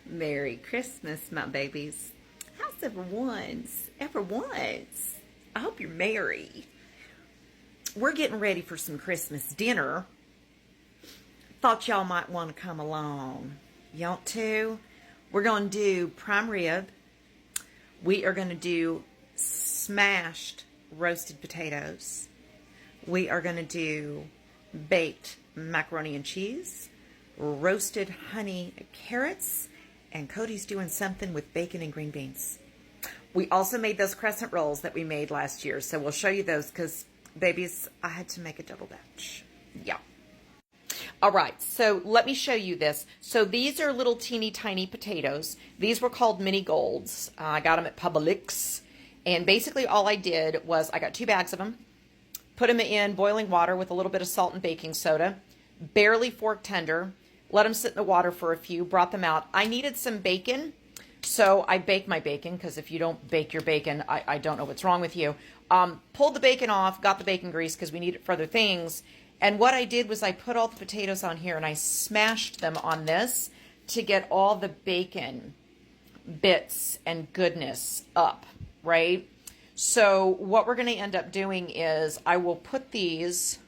Merry Christmas, my babies. How's everyone's? Everyone's. I hope you're merry. We're getting ready for some Christmas dinner. Thought y'all might want to come along. You want to? We're going to do prime rib. We are going to do smashed roasted potatoes. We are going to do baked macaroni and cheese, roasted honey carrots, and Cody's doing something with bacon and green beans. We also made those crescent rolls that we made last year, so we'll show you those because, babies, I had to make a double batch. Yeah. All right, so let me show you this. So these are little teeny tiny potatoes. These were called mini golds. I got them at Publix. And basically all I did was I got 2 bags of them, put them in boiling water with a little bit of salt and baking soda, barely fork tender, let them sit in the water for a few, brought them out. I needed some bacon, so I baked my bacon, because if you don't bake your bacon, I don't know what's wrong with you. Pulled the bacon off, got the bacon grease because we need it for other things. And what I did was I put all the potatoes on here and I smashed them on this to get all the bacon bits and goodness up, right? So what we're going to end up doing is I will put these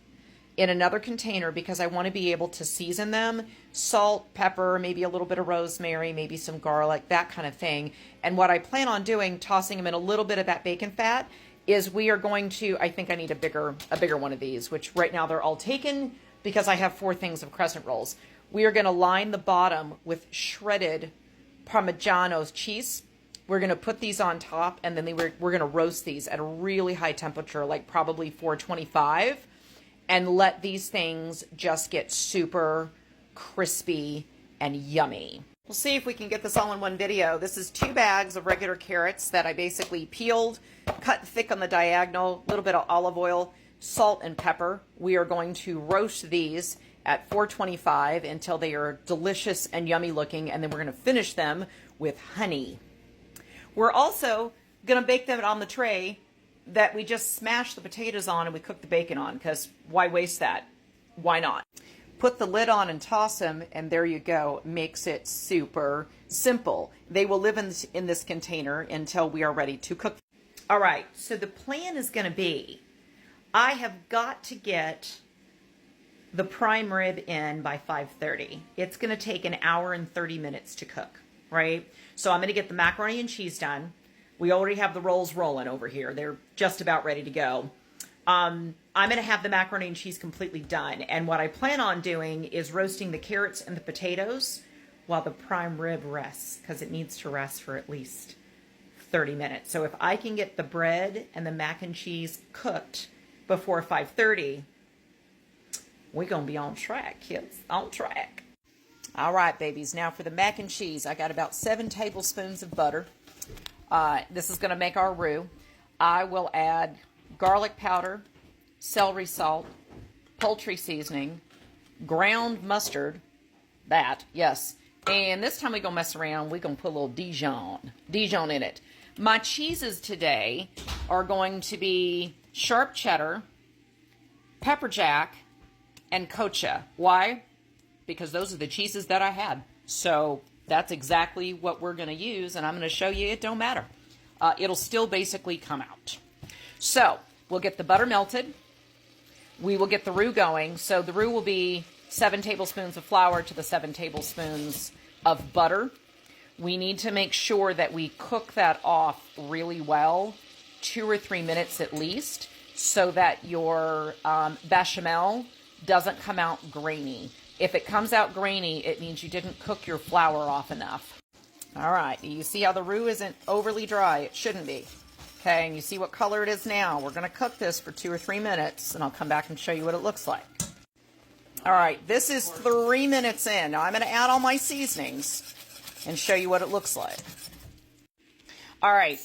in another container because I want to be able to season them. Salt, pepper, maybe a little bit of rosemary, maybe some garlic, that kind of thing. And what I plan on doing, tossing them in a little bit of that bacon fat, is we are going to, I think I need a bigger one of these, which right now they're all taken because I have 4 things of crescent rolls. We are going to line the bottom with shredded Parmigiano cheese. We're going to put these on top, and then we're going to roast these at a really high temperature, like probably 425, and let these things just get super crispy and yummy. We'll see if we can get this all in one video. This is 2 bags of regular carrots that I basically peeled, cut thick on the diagonal, a little bit of olive oil, salt, and pepper. We are going to roast these at 425 until they are delicious and yummy looking, and then we're going to finish them with honey. We're also going to bake them on the tray that we just smashed the potatoes on and we cooked the bacon on, because why waste that? Why not? Put the lid on and toss them, and there you go. Makes it super simple. They will live in this container until we are ready to cook. All right, so the plan is going to be, I have got to get the prime rib in by 5:30. It's going to take an hour and 30 minutes to cook, right? So I'm going to get the macaroni and cheese done. We already have the rolls rolling over here. They're just about ready to go. I'm going to have the macaroni and cheese completely done. And what I plan on doing is roasting the carrots and the potatoes while the prime rib rests, because it needs to rest for at least 30 minutes. So if I can get the bread and the mac and cheese cooked before 5:30, we're going to be on track, kids. On track. All right, babies. Now for the mac and cheese, I got about 7 tablespoons of butter. This is going to make our roux. I will add garlic powder, celery salt, poultry seasoning, ground mustard, yes. And this time we're going to mess around. We're going to put a little Dijon in it. My cheeses today are going to be sharp cheddar, pepper jack, and Cocha. Why? Because those are the cheeses that I had. So that's exactly what we're going to use, and I'm going to show you it don't matter. It'll still basically come out. So we'll get the butter melted. We will get the roux going. So the roux will be 7 tablespoons of flour to the 7 tablespoons of butter. We need to make sure that we cook that off really well, 2 or 3 minutes at least, so that your bechamel doesn't come out grainy. If it comes out grainy, it means you didn't cook your flour off enough. All right, you see how the roux isn't overly dry? It shouldn't be. Okay, and you see what color it is now. We're going to cook this for 2 or 3 minutes, and I'll come back and show you what it looks like. All right, this is 3 minutes in. Now I'm going to add all my seasonings and show you what it looks like. All right,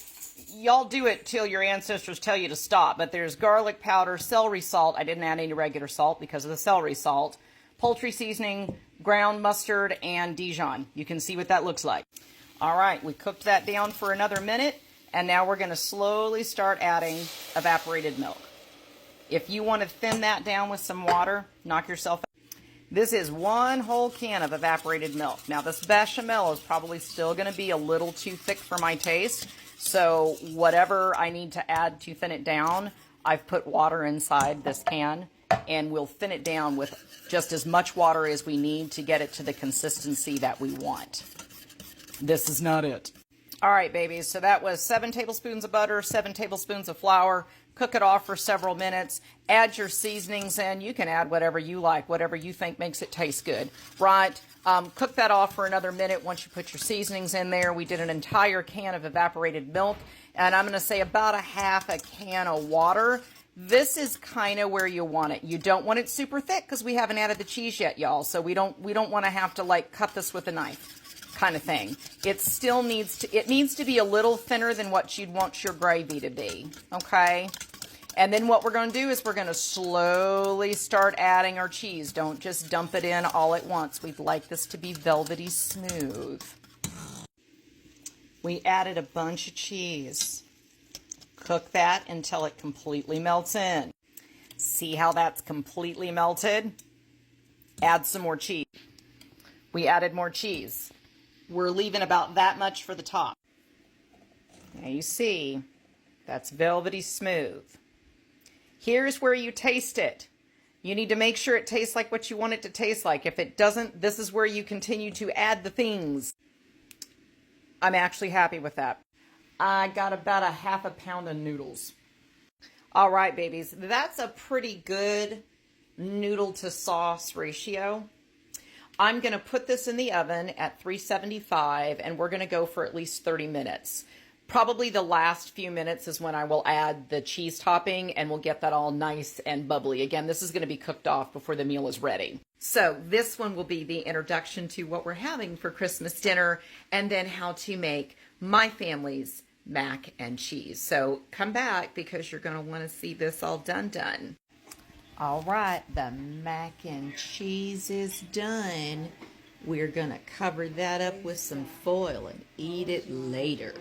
y'all do it till your ancestors tell you to stop, but there's garlic powder, celery salt. I didn't add any regular salt because of the celery salt. Poultry seasoning, ground mustard, and Dijon. You can see what that looks like. All right, we cooked that down for another minute, and now we're going to slowly start adding evaporated milk. If you want to thin that down with some water, knock yourself out. This is 1 whole can of evaporated milk. Now this bechamel is probably still going to be a little too thick for my taste. So whatever I need to add to thin it down, I've put water inside this can, and we'll thin it down with just as much water as we need to get it to the consistency that we want. This is not it. All right, babies, so that was 7 tablespoons of butter, 7 tablespoons of flour. Cook it off for several minutes. Add your seasonings in. You can add whatever you like, whatever you think makes it taste good, right? Cook that off for another minute once you put your seasonings in there. We did an entire can of evaporated milk, and I'm going to say about a half a can of water. This is kind of where you want it. You don't want it super thick because we haven't added the cheese yet, y'all. So we don't want to have to like cut this with a knife kind of thing. It still needs to be a little thinner than what you'd want your gravy to be, okay? And then what we're going to do is we're going to slowly start adding our cheese. Don't just dump it in all at once. We'd like this to be velvety smooth. We added a bunch of cheese. Cook that until it completely melts in. See how that's completely melted? Add some more cheese. We added more cheese. We're leaving about that much for the top. Now you see, that's velvety smooth. Here's where you taste it. You need to make sure it tastes like what you want it to taste like. If it doesn't, this is where you continue to add the things. I'm actually happy with that. I got about a half a pound of noodles. All right, babies, that's a pretty good noodle to sauce ratio. I'm going to put this in the oven at 375, and we're going to go for at least 30 minutes. Probably the last few minutes is when I will add the cheese topping, and we'll get that all nice and bubbly. Again, this is going to be cooked off before the meal is ready. So this one will be the introduction to what we're having for Christmas dinner, and then how to make my family's mac and cheese. So come back because you're going to want to see this all done. All right, the mac and cheese is done. We're going to cover that up with some foil and eat it later.